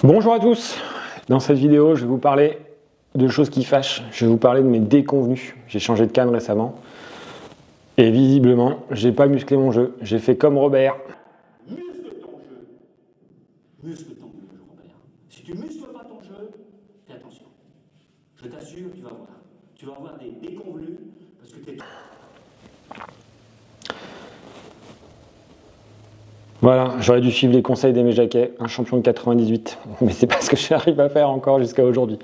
Bonjour à tous, dans cette vidéo je vais vous parler de choses qui fâchent, je vais vous parler de mes déconvenus. J'ai changé de canne récemment et visiblement j'ai pas musclé mon jeu, j'ai fait comme Robert. Muscle ton jeu. Muscle ton jeu, Robert. Si tu muscles pas ton jeu, fais attention. Je t'assure, tu vas voir. Tu vas avoir des déconvenus parce que t'es... Voilà, j'aurais dû suivre les conseils d'Aimé Jacquet, un champion de 98, mais c'est pas ce que j'arrive à faire encore jusqu'à aujourd'hui.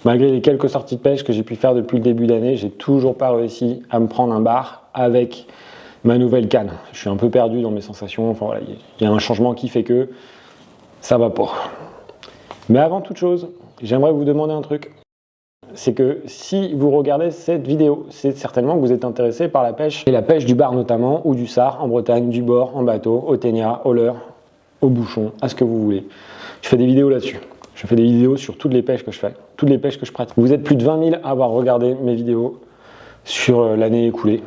Malgré les quelques sorties de pêche que j'ai pu faire depuis le début d'année, j'ai toujours pas réussi à me prendre un bar avec ma nouvelle canne. Je suis un peu perdu dans mes sensations, enfin voilà, il y a un changement qui fait que ça va pas. Mais avant toute chose, j'aimerais vous demander un truc. C'est que si vous regardez cette vidéo, c'est certainement que vous êtes intéressé par la pêche, et la pêche du bar notamment, ou du sard en Bretagne, du bord, en bateau, au ténia, au leurre, au bouchon, à ce que vous voulez. Je fais des vidéos là-dessus. Je fais des vidéos sur toutes les pêches que je fais, toutes les pêches que je pratique. Vous êtes plus de 20 000 à avoir regardé mes vidéos sur l'année écoulée.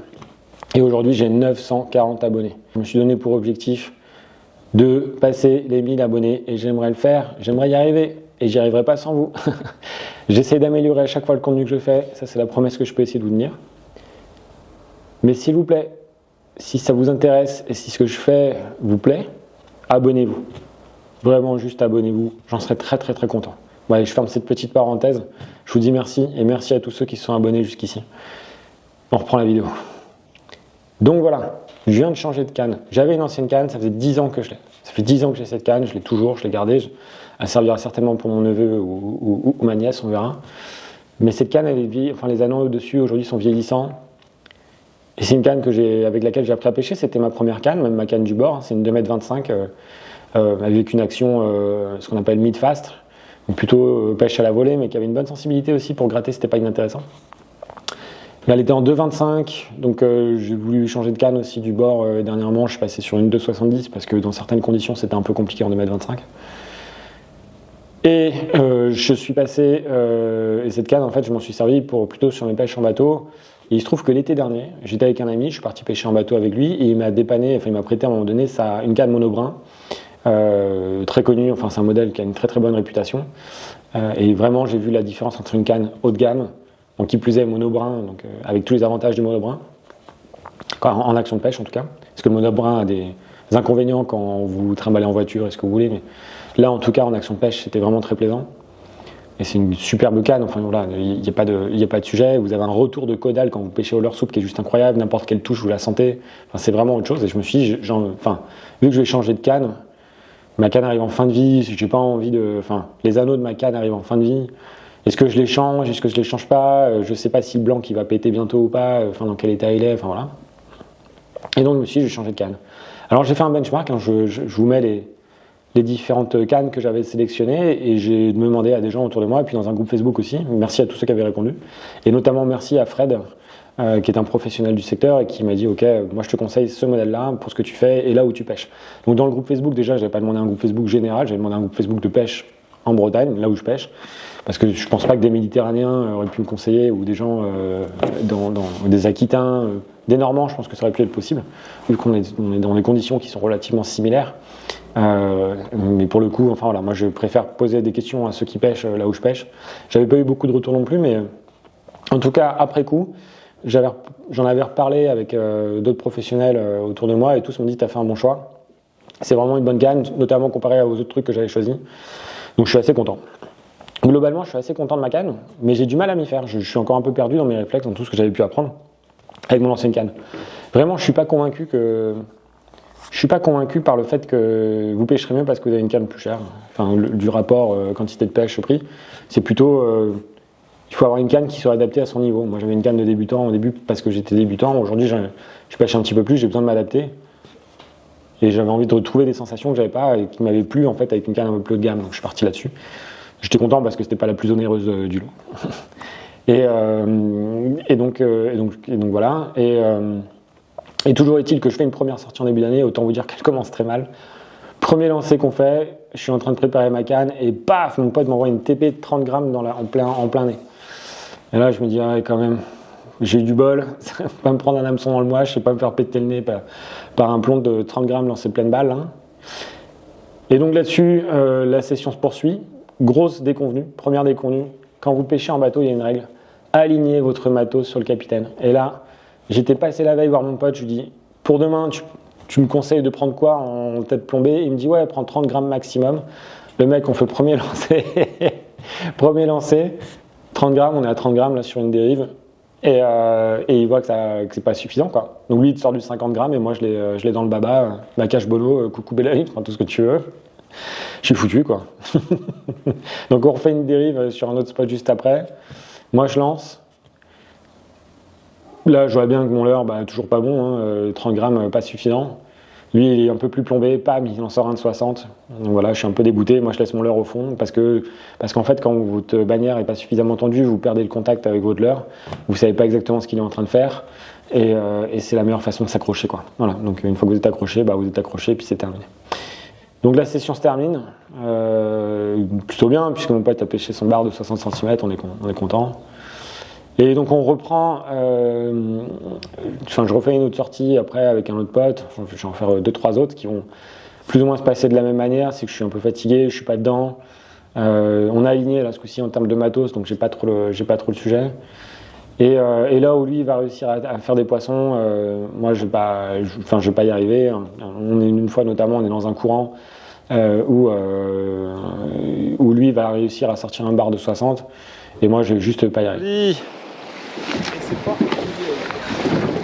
Et aujourd'hui, j'ai 940 abonnés. Je me suis donné pour objectif de passer les 1000 abonnés et j'aimerais le faire, j'aimerais y arriver. Et j'y arriverai pas sans vous. J'essaie d'améliorer à chaque fois le contenu que je fais, ça c'est la promesse que je peux essayer de vous tenir. Mais s'il vous plaît, si ça vous intéresse et si ce que je fais vous plaît, abonnez-vous. Vraiment juste abonnez-vous, j'en serai très content. Bon, allez, je ferme cette petite parenthèse, je vous dis merci et merci à tous ceux qui se sont abonnés jusqu'ici. On reprend la vidéo. Donc voilà, je viens de changer de canne. J'avais une ancienne canne, ça faisait 10 ans que je l'ai. Ça fait 10 ans que j'ai cette canne, je l'ai toujours, je l'ai gardée. Elle servira certainement pour mon neveu ou ma nièce, on verra. Mais cette canne, elle est vieille, enfin les anneaux dessus aujourd'hui sont vieillissants. Et c'est une canne avec laquelle j'ai appris à pêcher, c'était ma première canne, même ma canne du bord. C'est une 2,25 m avec une action, ce qu'on appelle mid-fast, donc plutôt pêche à la volée, mais qui avait une bonne sensibilité aussi pour gratter, c'était pas inintéressant. Là, elle était en 2,25, donc j'ai voulu changer de canne aussi du bord. Dernièrement, je suis passé sur une 2,70 parce que dans certaines conditions, c'était un peu compliqué en 2,25 m. Et je suis passé, et cette canne, en fait, je m'en suis servi plutôt sur mes pêches en bateau. Et il se trouve que l'été dernier, j'étais avec un ami, je suis parti pêcher en bateau avec lui, et il m'a dépanné, enfin il m'a prêté à un moment donné une canne monobrin, très connue, enfin c'est un modèle qui a une très bonne réputation. Et vraiment, j'ai vu la différence entre une canne haut de gamme, donc qui plus est monobrin, donc avec tous les avantages du monobrin, en action de pêche en tout cas, parce que le monobrin a des inconvénients quand vous trimballez en voiture et ce que vous voulez, mais là en tout cas en action de pêche c'était vraiment très plaisant. Et c'est une superbe canne, enfin voilà, il n'y a pas de sujet, vous avez un retour de caudale quand vous pêchez au leurre souple qui est juste incroyable, n'importe quelle touche vous la sentez, enfin, c'est vraiment autre chose. Et je me suis dit, vu que je vais changer de canne, ma canne arrive en fin de vie, j'ai pas envie de, les anneaux de ma canne arrivent en fin de vie. Est-ce que je les change, est-ce que je les change pas, je sais pas si le blanc qui va péter bientôt ou pas, dans quel état il est, enfin voilà. Et donc je me suis dit, je vais changer de canne. Alors j'ai fait un benchmark, hein, je vous mets les différentes cannes que j'avais sélectionnées et j'ai demandé à des gens autour de moi et puis dans un groupe Facebook aussi. Merci à tous ceux qui avaient répondu et notamment merci à Fred qui est un professionnel du secteur et qui m'a dit ok, moi je te conseille ce modèle-là pour ce que tu fais et là où tu pêches. Donc dans le groupe Facebook déjà, j'avais pas demandé un groupe Facebook général, j'avais demandé un groupe Facebook de pêche en Bretagne, là où je pêche, parce que je pense pas que des Méditerranéens auraient pu me conseiller ou des gens des Aquitains, des Normands, je pense que ça aurait pu être possible vu qu'on est dans des conditions qui sont relativement similaires. Mais pour le coup, enfin voilà, moi je préfère poser des questions à ceux qui pêchent là où je pêche. J'avais pas eu beaucoup de retours non plus, mais en tout cas après coup, j'en avais reparlé avec d'autres professionnels autour de moi et tous m'ont dit t'as fait un bon choix. C'est vraiment une bonne canne, notamment comparé aux autres trucs que j'avais choisis. Donc je suis assez content. Globalement, je suis assez content de ma canne, mais j'ai du mal à m'y faire. Je suis encore un peu perdu dans mes réflexes, dans tout ce que j'avais pu apprendre avec mon ancienne canne. Vraiment, je suis pas convaincu par le fait que vous pêcherez mieux parce que vous avez une canne plus chère. Enfin, du rapport quantité de pêche au prix, c'est plutôt il faut avoir une canne qui soit adaptée à son niveau. Moi, j'avais une canne de débutant au début parce que j'étais débutant. Aujourd'hui, je pêche un petit peu plus, j'ai besoin de m'adapter. Et j'avais envie de retrouver des sensations que j'avais pas et qui m'avaient plu en fait avec une canne un peu plus haut de gamme. Donc, je suis parti là-dessus. J'étais content parce que c'était pas la plus onéreuse du lot. Et donc voilà. Et toujours est-il que je fais une première sortie en début d'année, autant vous dire qu'elle commence très mal. Premier lancer qu'on fait, je suis en train de préparer ma canne et paf, mon pote m'envoie une TP de 30 grammes en plein nez. Et là je me dis, ah, quand même, j'ai eu du bol, ça va pas me prendre un hameçon dans le mois, je sais pas me faire péter le nez par un plomb de 30 grammes lancé pleine balle. Hein. Et donc là-dessus, la session se poursuit. grosse déconvenue, première déconvenue, quand vous pêchez en bateau, il y a une règle, alignez votre matos sur le capitaine. Et là, j'étais passé la veille voir mon pote, je lui dis, pour demain, tu me conseilles de prendre quoi en tête plombée? Il me dit, ouais, prends 30 grammes maximum. Le mec, on fait le premier lancer, premier lancer, 30 grammes, on est à 30 grammes là sur une dérive. Et il voit que c'est pas suffisant, quoi. Donc lui, il te sort du 50 grammes et moi, je l'ai dans le baba, ma cache bolo, coucou belle, enfin, tout ce que tu veux. Je suis foutu, quoi. Donc on refait une dérive sur un autre spot juste après. Moi, je lance. Là, je vois bien que mon leurre, toujours pas bon, hein, 30 grammes, pas suffisant. Lui, il est un peu plus plombé, pam, il en sort un de 60. Donc voilà, je suis un peu dégoûté. Moi, je laisse mon leurre au fond parce qu'en fait, quand votre bannière n'est pas suffisamment tendue, vous perdez le contact avec votre leurre. Vous savez pas exactement ce qu'il est en train de faire. Et c'est la meilleure façon de s'accrocher, quoi. Voilà. Donc une fois que vous êtes accroché, vous êtes accroché, et puis c'est terminé. Donc la session se termine plutôt bien, puisque mon pote a pêché son bar de 60 cm, on est content. Et donc on reprend, je refais une autre sortie après avec un autre pote, je vais en faire 2-3 autres qui vont plus ou moins se passer de la même manière, c'est que je suis un peu fatigué, je suis pas dedans. On a aligné là ce coup-ci en termes de matos, donc j'ai pas trop le sujet. Et là où lui il va réussir à faire des poissons, moi je vais pas y arriver. On est une fois notamment, on est dans un courant où lui va réussir à sortir un bar de 60 et moi je vais juste pas y arriver. Oui.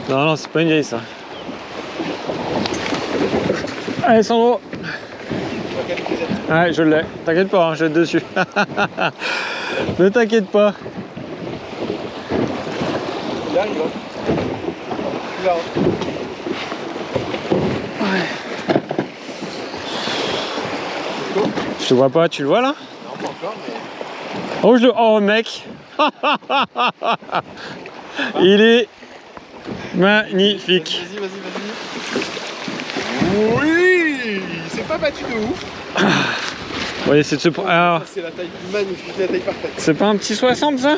Non, c'est pas une vieille ça. Allez Sandro. Ouais, je l'ai. T'inquiète pas, hein, je vais être dessus. Ne t'inquiète pas. Il arrive, hein. Tu verras. Ouais. Je te vois pas, tu le vois là? Non, pas encore, mais... Oh mec. Il est magnifique. Vas-y. Oui, il s'est pas battu de ouf. Oui, c'est de ce... Alors, c'est la taille magnifique, la taille parfaite. c'est pas un petit 60 ça?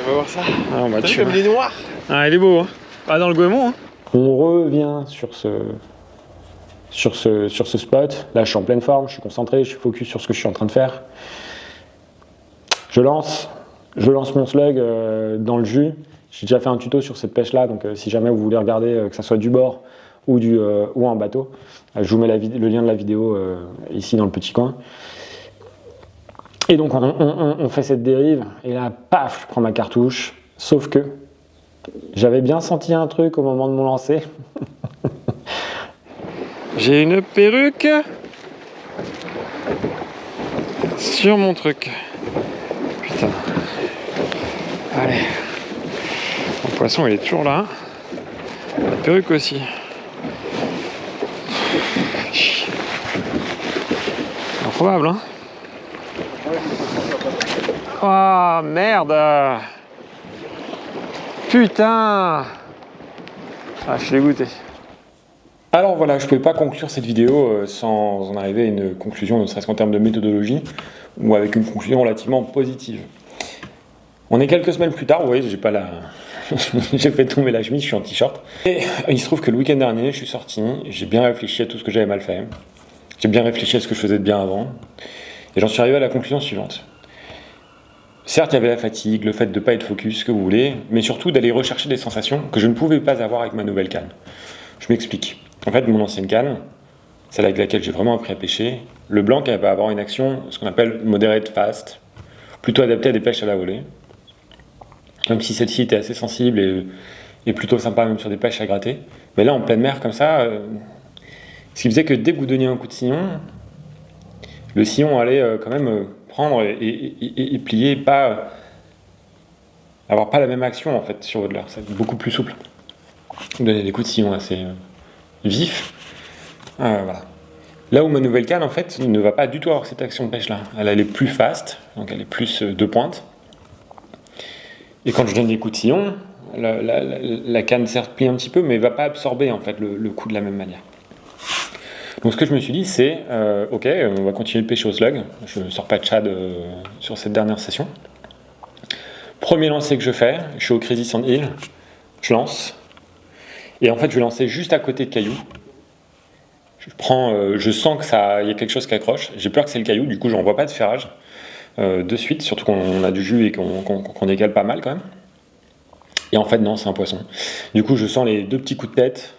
On va voir ça. Ah, T'as vu comme il est noir? Ah, il est beau, hein. Pas dans le goémon, hein. On revient sur ce spot. Là, je suis en pleine forme, je suis concentré, je suis focus sur ce que je suis en train de faire. Je lance mon slug dans le jus. J'ai déjà fait un tuto sur cette pêche-là, donc si jamais vous voulez regarder, que ça soit du bord ou en bateau, je vous mets le lien de la vidéo ici dans le petit coin. Et donc on fait cette dérive, et là, paf, je prends ma cartouche, sauf que j'avais bien senti un truc au moment de mon lancer. J'ai une perruque sur mon truc. Putain. Allez. Le poisson il est toujours là. La perruque aussi. Improbable, hein. Oh merde. Putain. Ah, je suis dégoûté. Alors voilà, je ne pouvais pas conclure cette vidéo sans en arriver à une conclusion, ne serait-ce qu'en termes de méthodologie, ou avec une conclusion relativement positive. On est quelques semaines plus tard, vous voyez, j'ai fait tomber la chemise, je suis en t-shirt. Et il se trouve que le week-end dernier, je suis sorti, j'ai bien réfléchi à tout ce que j'avais mal fait, j'ai bien réfléchi à ce que je faisais de bien avant, et j'en suis arrivé à la conclusion suivante. Certes, il y avait la fatigue, le fait de ne pas être focus, ce que vous voulez, mais surtout d'aller rechercher des sensations que je ne pouvais pas avoir avec ma nouvelle canne. Je m'explique. En fait, mon ancienne canne, celle avec laquelle j'ai vraiment appris à pêcher, le blanc, elle va avoir une action, ce qu'on appelle moderate fast, plutôt adaptée à des pêches à la volée. Même si celle-ci était assez sensible et plutôt sympa même sur des pêches à gratter. Mais là, en pleine mer, comme ça, ce qui faisait que dès que vous donniez un coup de sillon, le sillon allait quand même prendre et plier, avoir pas la même action en fait sur votre leurre. C'est beaucoup plus souple. Vous donnez des coups de sillon assez vifs. Voilà. Là où ma nouvelle canne en fait ne va pas du tout avoir cette action de pêche là. Elle est plus fast, donc elle est plus de pointe. Et quand je donne des coups de sillon, la canne certes plie un petit peu, mais ne va pas absorber en fait le coup de la même manière. Donc ce que je me suis dit, c'est ok, on va continuer de pêcher au slug. Je ne sors pas de shad sur cette dernière session. Premier lancer que je fais, je suis au Crazy Sand Hill, je lance. Et en fait, je vais lancer juste à côté de cailloux. je sens que il y a quelque chose qui accroche. J'ai peur que c'est le caillou, du coup, j'en vois pas de ferrage de suite, surtout qu'on a du jus et qu'on décale pas mal quand même. Et en fait, non, c'est un poisson. Du coup, je sens les 2 petits coups de tête.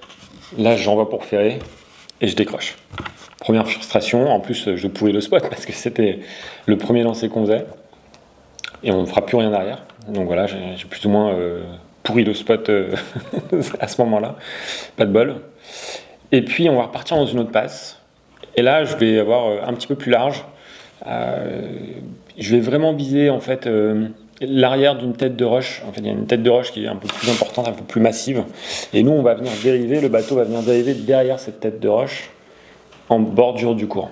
Là, j'envoie pour ferrer et je décroche. Première frustration. En plus, je pourris le spot parce que c'était le premier lancer qu'on faisait. Et on ne fera plus rien derrière. Donc voilà, j'ai plus ou moins pourri le spot à ce moment-là. Pas de bol. Et puis, on va repartir dans une autre passe. Et là, je vais avoir un petit peu plus large. Je vais vraiment viser, en fait... l'arrière d'une tête de roche. En fait, il y a une tête de roche qui est un peu plus importante, un peu plus massive. Et nous, on va venir dériver, le bateau va venir dériver derrière cette tête de roche en bordure du courant.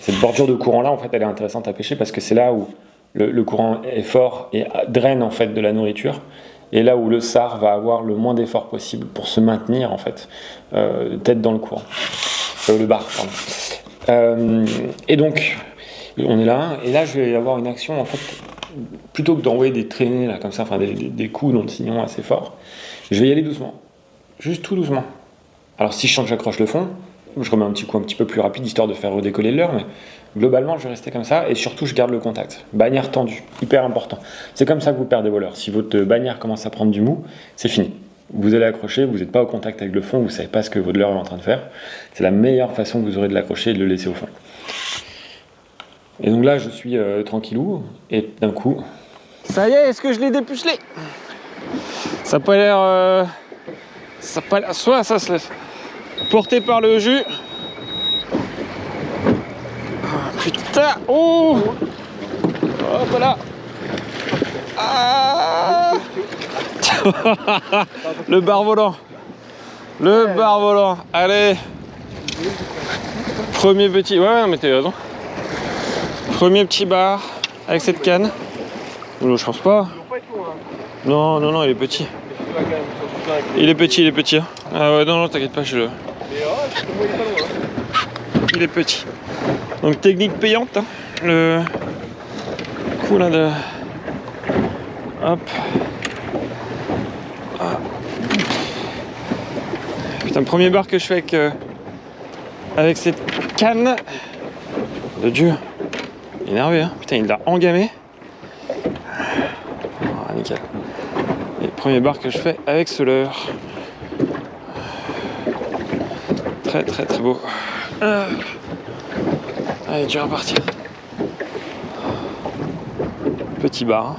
Cette bordure de courant-là, en fait, elle est intéressante à pêcher parce que c'est là où le courant est fort et draine, en fait, de la nourriture. Et là où le sard va avoir le moins d'effort possible pour se maintenir, en fait, tête dans le courant. Le bar, pardon. Et donc, on est là, et là, je vais avoir une action, en fait... Plutôt que d'envoyer des traînées là, comme ça, enfin des coups dans le sillon assez fort, je vais y aller doucement, juste tout doucement. Alors si je sens que j'accroche le fond, je remets un petit coup un petit peu plus rapide histoire de faire redécoller le leurre, mais globalement je vais rester comme ça et surtout je garde le contact. Bannière tendue, hyper important. C'est comme ça que vous perdez vos leurres. Si votre bannière commence à prendre du mou, c'est fini. Vous allez accrocher, vous n'êtes pas au contact avec le fond, vous ne savez pas ce que votre leurre est en train de faire. C'est la meilleure façon que vous aurez de l'accrocher et de le laisser au fond. Et donc là, je suis tranquillou, et d'un coup... Ça y est, est-ce que je l'ai dépucelé? Ça n'a pas l'air... Ça n'a pas l'air... Soit ça se laisse porter par le jus. Ah, putain! Oh! Hop là! Ah! Le bar volant! Le bar volant! Allez! Premier petit... Ouais, mais t'as raison. Premier petit bar avec cette canne. Non, je pense pas. Non, non, non, il est petit. Il est petit. Hein. Ah ouais, non, non, t'inquiète pas, je le... Il est petit. Donc technique payante. Hein. Le coup là de... Hop. Ah. Putain, premier bar que je fais avec cette canne. De Dieu. Énervé, hein. Putain, il l'a engamé. Ah, nickel. Et premier bar que je fais avec ce leurre. Très très très beau. Allez, tu vas repartir. Petit bar. Hein.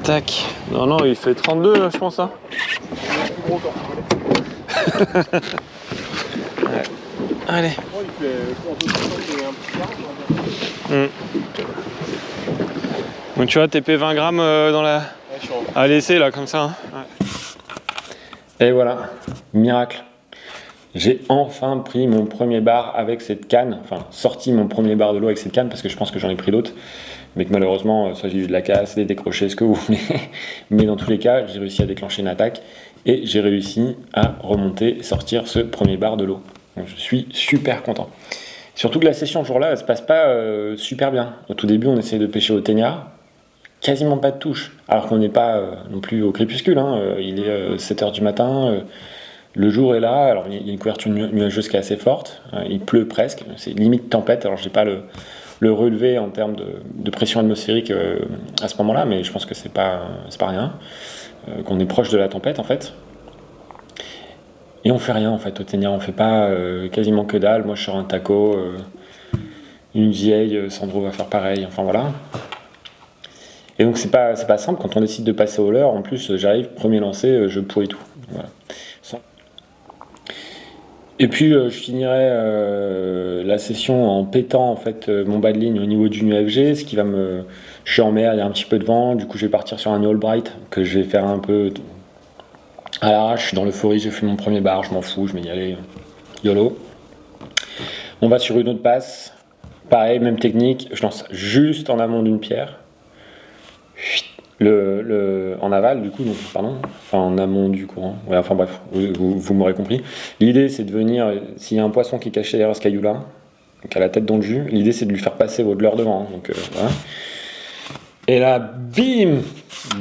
Tac. Non, non, il fait 32 là, je pense. Hein. Ouais. Allez. Donc tu vois, TP 20 grammes dans la... à l'essai là, comme ça. Hein. Ouais. Et voilà, miracle. J'ai enfin pris mon premier bar avec cette canne, enfin sorti mon premier bar de l'eau avec cette canne parce que je pense que j'en ai pris d'autres, mais que malheureusement, soit j'ai eu de la casse, des décrochés, ce que vous voulez, mais dans tous les cas, j'ai réussi à déclencher une attaque et j'ai réussi à remonter et sortir ce premier bar de l'eau. Donc je suis super content. Surtout que la session ce jour-là, elle se passe pas super bien. Au tout début, on essayait de pêcher au ténia, quasiment pas de touche, alors qu'on n'est pas non plus au crépuscule, hein. Il est 7h du matin, le jour est là, alors il y a une couverture nuageuse qui est assez forte, il pleut presque, c'est limite tempête, alors je n'ai pas le relevé en termes de pression atmosphérique à ce moment-là, mais je pense que c'est pas rien, qu'on est proche de la tempête en fait. Et on fait rien en fait au ténia, on fait pas quasiment que dalle. Moi je sors un taco, une vieille, Sandro va faire pareil, enfin voilà. Et donc c'est pas simple quand on décide de passer au leurre. En plus j'arrive, premier lancé, je pourris tout. Voilà. Et puis je finirai la session en pétant en fait mon bas de ligne au niveau du UFG, ce qui va me... Je suis en mer, il y a un petit peu de vent, du coup je vais partir sur un Allbright que je vais faire un peu à l'arrache, je suis dans l'euphorie, j'ai fait mon premier bar, je m'en fous, je vais y aller YOLO. On va sur une autre passe, pareil, même technique, je lance juste en amont d'une pierre, en aval du coup, donc, pardon, enfin en amont du courant, ouais, enfin bref, vous m'aurez compris. L'idée c'est de venir, s'il y a un poisson qui est caché derrière ce caillou là, donc à la tête dans le jus, l'idée c'est de lui faire passer votre leurre devant, donc voilà. Et là, bim,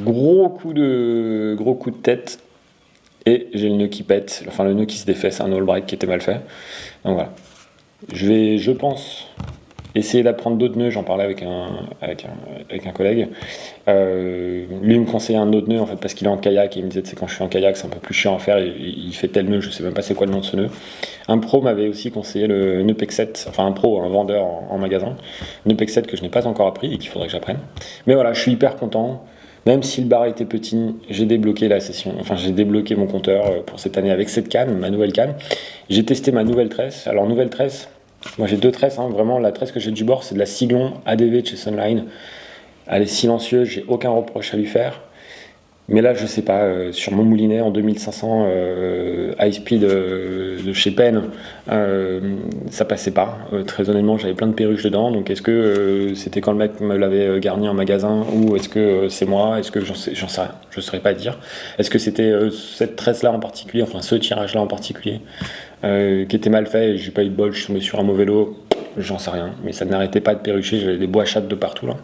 gros coup de tête. et j'ai le nœud qui pète, enfin le nœud qui se défait, c'est un all break qui était mal fait. Donc voilà. Je pense, essayer d'apprendre d'autres nœuds. J'en parlais avec un collègue. Lui me conseillait un autre nœud en fait parce qu'il est en kayak et il me disait quand je suis en kayak c'est un peu plus chiant à faire. Il fait tel nœud, je sais même pas c'est quoi le nom de ce nœud. Un pro m'avait aussi conseillé le nœud PEC 7, enfin un vendeur en magasin, nœud PEC 7 que je n'ai pas encore appris et qu'il faudrait que j'apprenne. Mais voilà, je suis hyper content. Même si le bar était petit, j'ai débloqué la session, enfin j'ai débloqué mon compteur pour cette année avec cette canne, ma nouvelle canne. J'ai testé ma nouvelle tresse. Alors nouvelle tresse, moi j'ai 2 tresses, hein. Vraiment la tresse que j'ai du bord c'est de la Siglon ADV de chez Sunline. Elle est silencieuse, j'ai aucun reproche à lui faire. Mais là je sais pas, sur mon moulinet en 2500 high speed de chez Penn, ça passait pas. Très honnêtement j'avais plein de perruches dedans, donc est-ce que c'était quand le mec me l'avait garni en magasin ou est-ce que c'est moi, est-ce que j'en sais rien, je saurais pas dire. Est-ce que c'était cette tresse là en particulier, enfin ce tirage là en particulier qui était mal fait et j'ai pas eu de bol, je suis tombé sur un mauvais lot, j'en sais rien, mais ça n'arrêtait pas de perrucher, j'avais des bois chattes de partout là.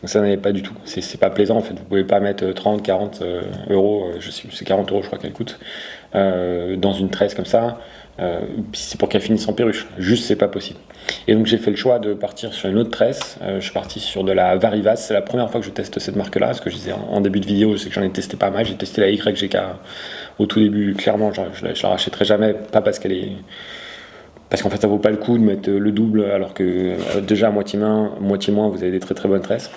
Donc ça n'allait pas du tout, c'est pas plaisant en fait, vous pouvez pas mettre 30, 40 euros, je sais, c'est 40 euros je crois qu'elle coûte, dans une tresse comme ça, c'est pour qu'elle finisse en perruche, juste c'est pas possible. Et donc j'ai fait le choix de partir sur une autre tresse, je suis parti sur de la Varivas, c'est la première fois que je teste cette marque là, ce que je disais en début de vidéo, je sais que j'en ai testé pas mal, j'ai testé la YGK au tout début, clairement je la rachèterai jamais, pas parce qu'elle est... Parce qu'en fait ça vaut pas le coup de mettre le double alors que déjà à moitié moins vous avez des très très bonnes tresses.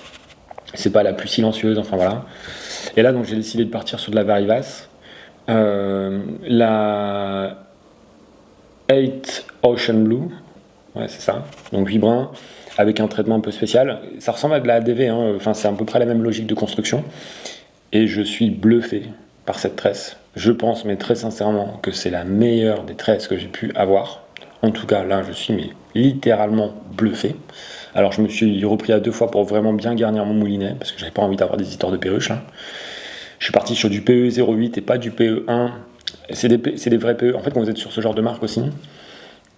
C'est pas la plus silencieuse, enfin voilà. Et là donc j'ai décidé de partir sur de la Varivas. La 8 Ocean Blue, ouais c'est ça, donc 8 brins, avec un traitement un peu spécial. Ça ressemble à de la ADV, hein. Enfin c'est à peu près la même logique de construction. Et je suis bluffé par cette tresse. Je pense, mais très sincèrement, que c'est la meilleure des tresses que j'ai pu avoir. En tout cas, là, je suis littéralement bluffé. Alors, je me suis repris à 2 fois pour vraiment bien garnir mon moulinet, parce que j'avais pas envie d'avoir des histoires de perruches. Là. Je suis parti sur du PE 08 et pas du PE 1. C'est des vrais PE. En fait, quand vous êtes sur ce genre de marque aussi,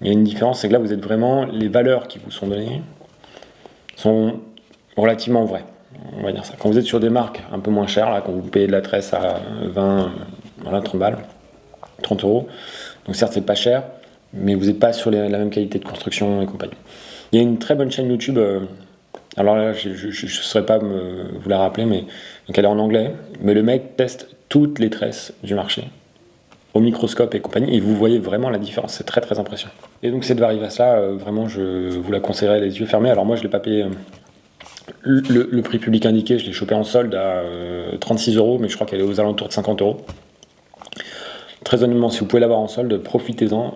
il y a une différence, c'est que là, vous êtes vraiment... Les valeurs qui vous sont données sont relativement vraies. On va dire ça. Quand vous êtes sur des marques un peu moins chères, là, quand vous payez de la tresse à 20, voilà, 30 balles, 30 euros, donc certes, c'est pas cher, mais vous n'êtes pas sur la même qualité de construction et compagnie. Il y a une très bonne chaîne YouTube, alors là je ne saurais pas vous la rappeler, mais donc elle est en anglais, mais le mec teste toutes les tresses du marché au microscope et compagnie, et vous voyez vraiment la différence, c'est très très impressionnant. Et donc cette Varivas là, vraiment je vous la conseillerais les yeux fermés. Alors moi je ne l'ai pas payé le prix public indiqué, je l'ai chopé en solde à 36 euros, mais je crois qu'elle est aux alentours de 50 euros. Très honnêtement, si vous pouvez l'avoir en solde, profitez-en,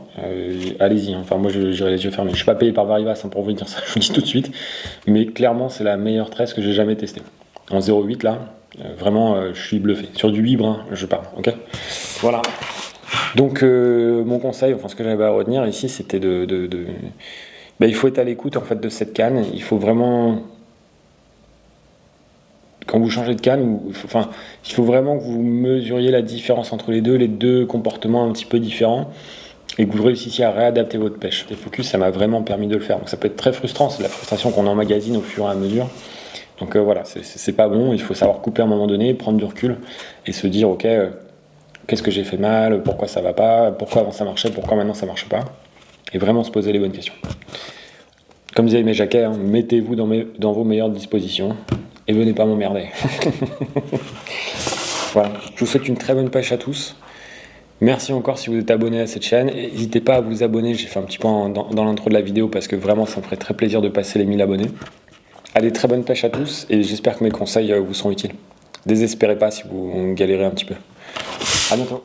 allez-y. Enfin, moi, j'irai les yeux fermés. Je ne suis pas payé par Varivas pour vous dire ça, je vous dis tout de suite. Mais clairement, c'est la meilleure tresse que j'ai jamais testée. En 0,8, là, vraiment, je suis bluffé. Sur du 8 brins, je parle, ok ? Voilà. Donc, mon conseil, enfin, ce que j'avais à retenir ici, c'était il faut être à l'écoute, en fait, de cette canne. Il faut vraiment... Quand vous changez de canne, il faut vraiment que vous mesuriez la différence entre les deux comportements un petit peu différents, et que vous réussissiez à réadapter votre pêche. Les focus, ça m'a vraiment permis de le faire. Donc ça peut être très frustrant, c'est la frustration qu'on emmagasine au fur et à mesure. Donc voilà, c'est pas bon, il faut savoir couper à un moment donné, prendre du recul, et se dire, ok, qu'est-ce que j'ai fait mal, pourquoi ça va pas, pourquoi avant ça marchait, pourquoi maintenant ça marche pas, et vraiment se poser les bonnes questions. Comme disait Aimé Jacquet, hein, mettez-vous dans vos meilleures dispositions, et venez pas m'emmerder. Voilà, je vous souhaite une très bonne pêche à tous. Merci encore si vous êtes abonné à cette chaîne. N'hésitez pas à vous abonner, j'ai fait un petit point dans l'intro de la vidéo parce que vraiment ça me ferait très plaisir de passer les 1000 abonnés. Allez, très bonne pêche à tous et j'espère que mes conseils vous sont utiles. Désespérez pas si vous galérez un petit peu. À bientôt.